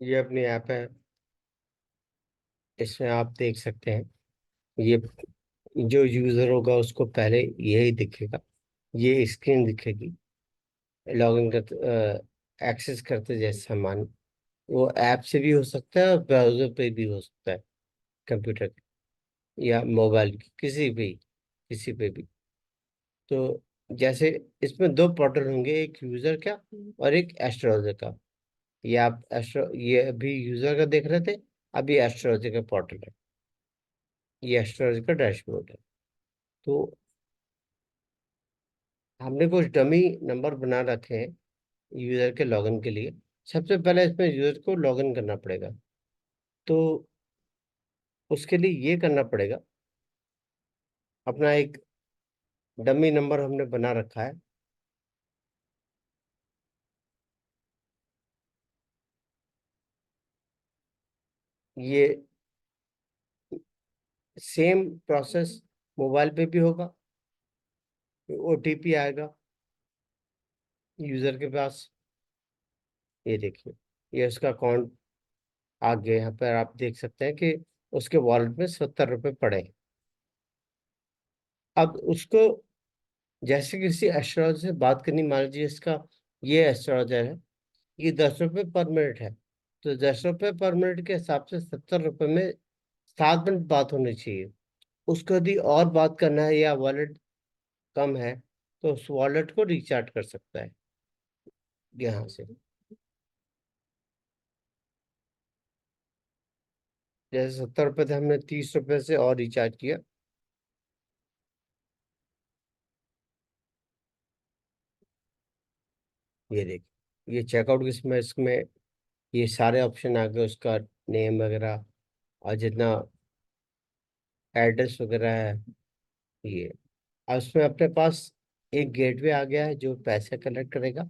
ये अपनी ऐप है। इसमें आप देख सकते हैं। ये जो यूजर होगा उसको पहले यही दिखेगा। ये स्क्रीन दिखेगी। लॉगिन करते एक्सेस करते जैसे सामान, वो ऐप से भी हो सकता है और ब्राउजर पे भी हो सकता है। कंप्यूटर या मोबाइल की किसी पे भी। तो जैसे इसमें दो पोर्टल होंगे, एक यूजर का और एक एस्ट्रोलॉजर का। ये अभी यूजर का देख रहे थे। अभी एस्ट्रोलॉजर का पोर्टल है। ये एस्ट्रोलॉजर का डैशबोर्ड है। तो हमने कुछ डमी नंबर बना रखे हैं यूजर के लॉगिन के लिए। सबसे पहले इसमें यूजर को लॉगिन करना पड़ेगा। तो उसके लिए ये करना पड़ेगा, अपना एक डमी नंबर हमने बना रखा है। ये सेम प्रोसेस मोबाइल पे भी होगा। ओटीपी आएगा यूजर के पास। ये देखिए, ये उसका अकाउंट आगे यहाँ पर आप देख सकते हैं कि उसके वॉलेट में 70 रुपये पड़े हैं। अब उसको जैसे किसी एस्ट्रोलॉजर से बात करनी, मान लीजिए इसका ये एस्ट्रोलॉजर है, ये 10 रुपये पर मिनट है। तो 10 रुपये पर मिनट के हिसाब से 70 रुपये में 7 मिनट बात होनी चाहिए। उसको यदि और बात करना है या वॉलेट कम है तो उस वॉलेट को रिचार्ज कर सकता है यहाँ से। जैसे 70 रुपये थे, हमने 30 रुपये से और रिचार्ज किया। ये देखिए, ये चेकआउट इसमें इसमें ये सारे ऑप्शन आ गए, उसका नेम वगैरह और जितना एड्रेस वगैरह है। ये और उसमें अपने पास एक गेटवे आ गया है जो पैसे कलेक्ट करेगा।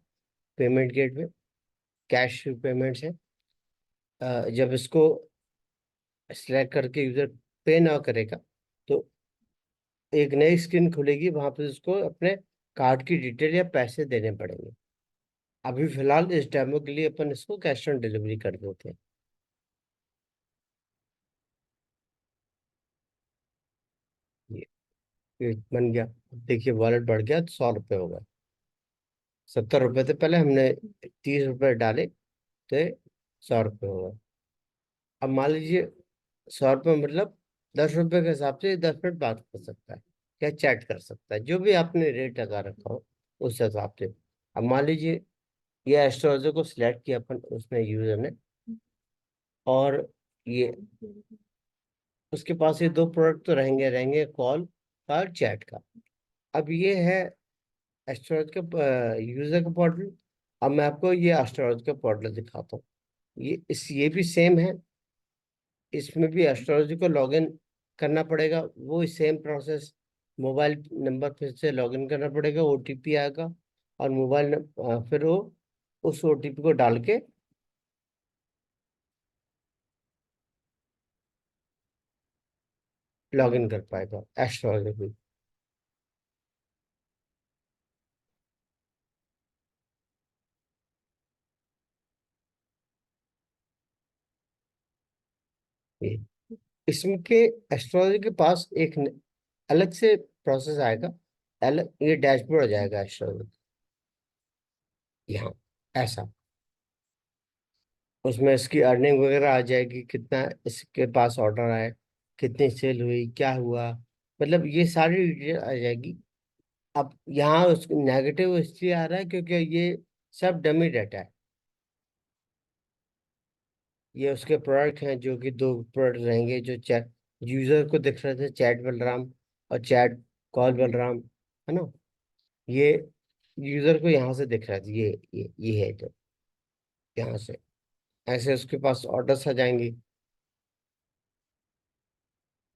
पेमेंट गेटवे, कैश पेमेंट्स है। जब इसको सिलेक्ट करके यूजर पे ना करेगा तो एक नई स्क्रीन खुलेगी, वहां पर उसको अपने कार्ड की डिटेल या पैसे देने पड़ेंगे। अभी फिलहाल इस डेमो के लिए अपन इसको कैश ऑन डिलीवरी कर देते हैं। ये ये बन गया। अब देखिए वॉलेट बढ़ गया तो 100 रुपये हो गए। 70 रुपये थे पहले, हमने 30 रुपये डाले तो 100 रुपये हो गए। अब मान लीजिए 100 रुपये मतलब 10 रुपये के हिसाब से 10 मिनट बात कर सकता है या चैट कर सकता है, जो भी आपने रेट लगा रखा हो उस हिसाब से। अब मान लीजिए ये एस्ट्रोलॉजर को सिलेक्ट किया अपन, उसने यूजर ने। और ये उसके पास ये दो प्रोडक्ट तो रहेंगे रहेंगे, कॉल का और चैट का। अब ये है एस्ट्रोलॉजर का यूजर का पोर्टल। अब मैं आपको ये एस्ट्रोलॉजर का पोर्टल दिखाता हूँ। ये भी सेम है। इसमें भी एस्ट्रोलॉजी को लॉगिन करना पड़ेगा, वो सेम प्रोसेस। मोबाइल नंबर फिर से लॉगिन करना पड़ेगा, ओटीपी आएगा और फिर वो उस ओटीपी को डाल के लॉगिन कर पाएगा एस्ट्रोलॉजी भी। ये इसमें के एस्ट्रोलॉजी के पास अलग से प्रोसेस आएगा। अलग ये डैशबोर्ड आ जाएगा एस्ट्रोलॉजी यहाँ ऐसा। उसमें इसकी अर्निंग वगैरह आ जाएगी, कितना इसके पास ऑर्डर आए, कितनी सेल हुई, क्या हुआ, मतलब ये सारी डिटेल आ जाएगी। अब यहाँ उस नेगेटिव इसलिए आ रहा है क्योंकि ये सब डमी डाटा है। ये उसके प्रोडक्ट हैं जो कि दो प्रोडक्ट रहेंगे जो चैट यूजर को दिख रहे थे, चैट बलराम और चैट कॉल बलराम, है ना। ये यूजर को यहाँ से दिख रहा था, ये है जो यहाँ से ऐसे उसके पास ऑर्डर्स आ जाएंगे।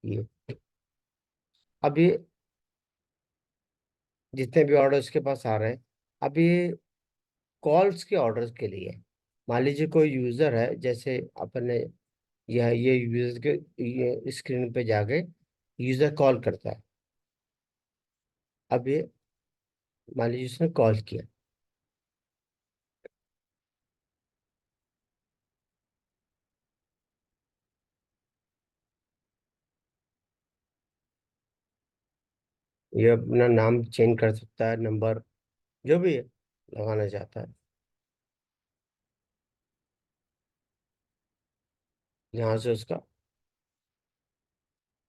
ये अब ये जितने भी ऑर्डर्स के पास आ रहे हैं, अब ये कॉल्स के ऑर्डर्स के लिए है। मान लीजिए कोई यूजर है, जैसे अपन ने ये यूजर के ये स्क्रीन पे जाके यूजर कॉल करता है। अब ये मान लीजिए उसने कॉल किया। ये अपना नाम चेंज कर सकता है, नंबर जो भी है लगाना चाहता है। यहाँ से उसका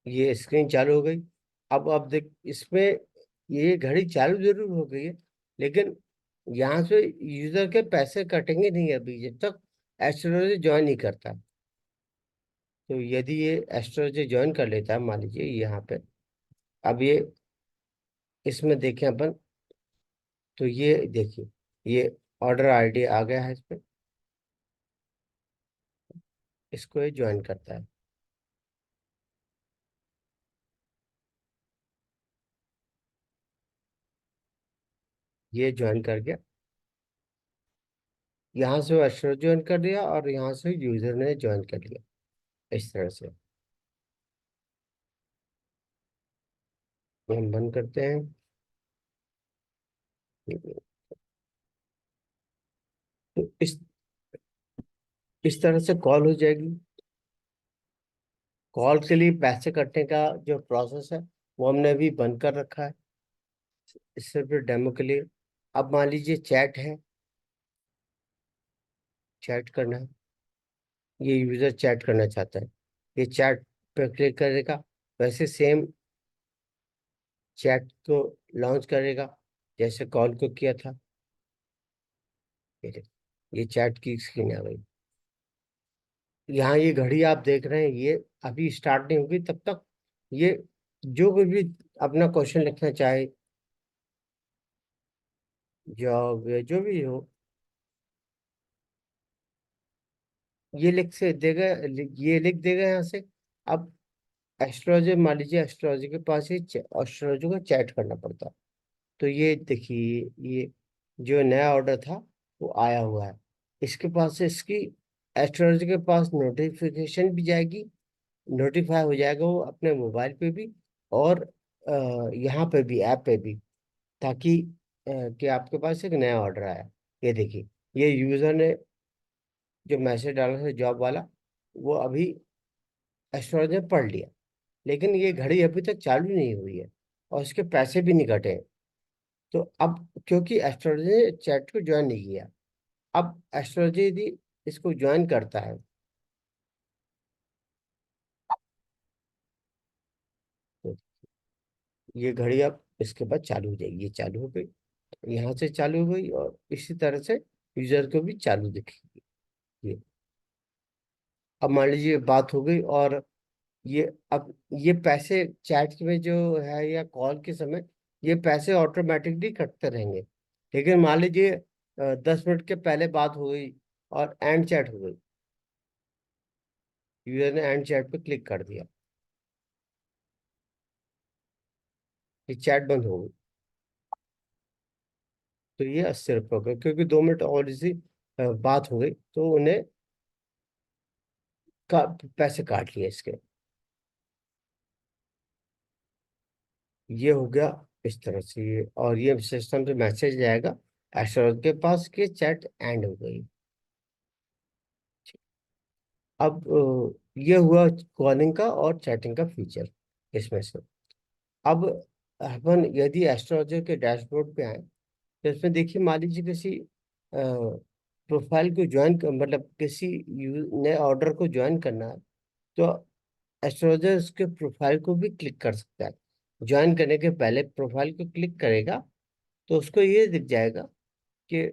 ये स्क्रीन चालू हो गई। अब देख इसमें, ये घड़ी चालू जरूर हो गई है, लेकिन यहाँ से यूजर के पैसे कटेंगे नहीं अभी, जब तक एस्ट्रोलॉजी ज्वाइन नहीं करता। तो यदि ये एस्ट्रोलॉजी ज्वाइन कर लेता है, मान लीजिए यहाँ पे, अब ये इसमें देखें अपन, तो ये देखिए, ये ऑर्डर आईडी आ गया है इस पे, इसको ये ज्वाइन करता है। ये ज्वाइन कर गया, यहाँ से वो एस्ट्रोलॉजी ज्वाइन कर लिया और यहाँ से यूजर ने ज्वाइन कर लिया, इस तरह से। हम बंद करते हैं। तो इस तरह से कॉल हो जाएगी। कॉल के लिए पैसे कटने का जो प्रोसेस है, वो हमने अभी बंद कर रखा है, सिर्फ डेमो के लिए। अब मान लीजिए चैट है, चैट करना है, ये यूजर चैट करना चाहता है, ये चैट पे क्लिक करेगा, वैसे सेम चैट को लॉन्च करेगा जैसे कॉल को किया था। ये देखो, ये चैट की स्क्रीन आ गई। यहाँ ये घड़ी आप देख रहे हैं, ये अभी स्टार्ट नहीं होगी तब तक ये जो कोई भी अपना क्वेश्चन लिखना चाहे, जॉब या जो भी हो, ये लिख से देगा, ये लिख देगा यहाँ से। अब एस्ट्रोलॉजर, मान लीजिए एस्ट्रोलॉजर के पास ही एस्ट्रोलॉजर को चैट करना पड़ता, तो ये देखिए, ये जो नया ऑर्डर था वो आया हुआ है, इसके पास से इसकी एस्ट्रोलॉजर के पास नोटिफिकेशन भी जाएगी, नोटिफाई हो जाएगा वो अपने मोबाइल पे भी, और यहाँ पे भी, ऐप पे भी, ताकि कि आपके पास एक नया ऑर्डर आया। ये देखिए, ये यूजर ने जो मैसेज डाला था जॉब वाला, वो अभी एस्ट्रोलॉजर ने पढ़ लिया, लेकिन ये घड़ी अभी तक चालू नहीं हुई है और इसके पैसे भी नहीं कटे हैं। तो अब क्योंकि एस्ट्रोलॉजी ने चैट को ज्वाइन नहीं किया, अब एस्ट्रोलॉजी यदि इसको ज्वाइन करता है, तो ये घड़ी अब इसके बाद चालू हो जाएगी। ये चालू हो गई, यहाँ से चालू हो गई, और इसी तरह से यूजर को भी चालू दिखेगी। ये अब मान लीजिए बात हो गई, और ये अब ये पैसे चैट में जो है या कॉल के समय, ये पैसे ऑटोमेटिकली कटते रहेंगे। लेकिन मान लीजिए 10 मिनट के पहले बात हो गई और एंड चैट हो गई, यूजर ने एंड चैट पे क्लिक कर दिया, ये चैट बंद हो गई, तो ये 80 रुपये हो गए, क्योंकि 2 मिनट और इसी बात हो गई, तो उन्हें का पैसे काट लिए इसके। ये हो गया इस तरह से। ये और ये सिस्टम से मैसेज जाएगा एस्ट्रोलॉजर के पास कि चैट एंड हो गई। अब ये हुआ कॉलिंग का और चैटिंग का फीचर इसमें से। अब अपन यदि एस्ट्रोलॉजर के डैशबोर्ड पे आए, तो इसमें देखिए, मान लीजिए किसी प्रोफाइल को ज्वाइन, मतलब किसी नए ऑर्डर को ज्वाइन करना है, तो एस्ट्रोलॉजर उसके प्रोफाइल को भी क्लिक कर सकता है। ज्वाइन करने के पहले प्रोफाइल को क्लिक करेगा, तो उसको ये दिख जाएगा कि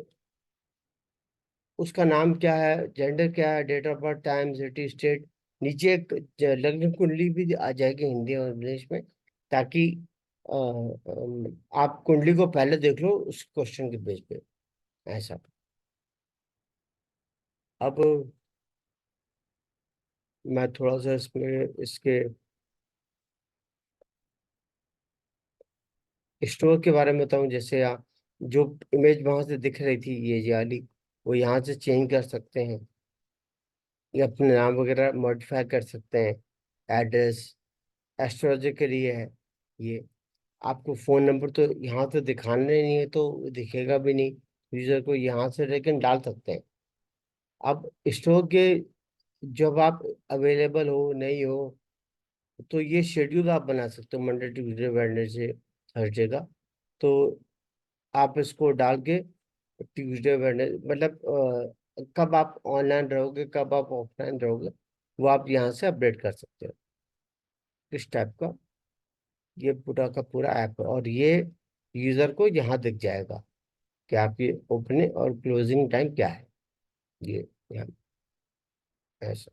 उसका नाम क्या है, जेंडर क्या है, date of birth, time, city, state, नीचे एक लग्न कुंडली भी आ जाएगी हिंदी और इंग्लिश में, ताकि आप कुंडली को पहले देख लो उस क्वेश्चन के बेस पे, ऐसा। अब मैं थोड़ा सा इसमें इसके स्टोर के बारे में बताऊं। जैसे आप जो इमेज वहां से दिख रही थी ये वाली, वो यहाँ से चेंज कर सकते हैं, या अपने नाम वगैरह मॉडिफाई कर सकते हैं, एड्रेस, एस्ट्रोलॉजी के लिए है ये। आपको फोन नंबर तो यहाँ तो दिखाना नहीं है, तो दिखेगा भी नहीं यूजर को यहाँ से, लेकिन डाल सकते हैं। अब स्टोर के जब आप अवेलेबल हो नहीं हो, तो ये शेड्यूल आप बना सकते हो, मंडे ट्यूसडे वेडनेसडे हर जगह। तो आप इसको डाल के ट्यूसडे वेडनेसडे, मतलब कब आप ऑनलाइन रहोगे कब आप ऑफलाइन रहोगे, वो आप यहाँ से अपडेट कर सकते हो। इस टाइप का ये पूरा का पूरा ऐप है, और ये यूजर को यहाँ दिख जाएगा कि आपकी ओपनिंग और क्लोजिंग टाइम क्या है। ये यहाँ ऐसा।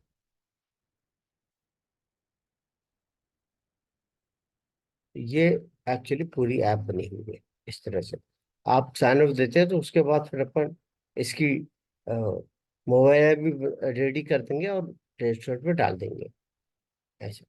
ये एक्चुअली पूरी ऐप बनी हुई है इस तरह से। आप साइन अप देते हैं तो उसके बाद फिर अपन इसकी मोबाइल ऐप भी रेडी कर देंगे और प्ले स्टोर पे डाल देंगे ऐसा।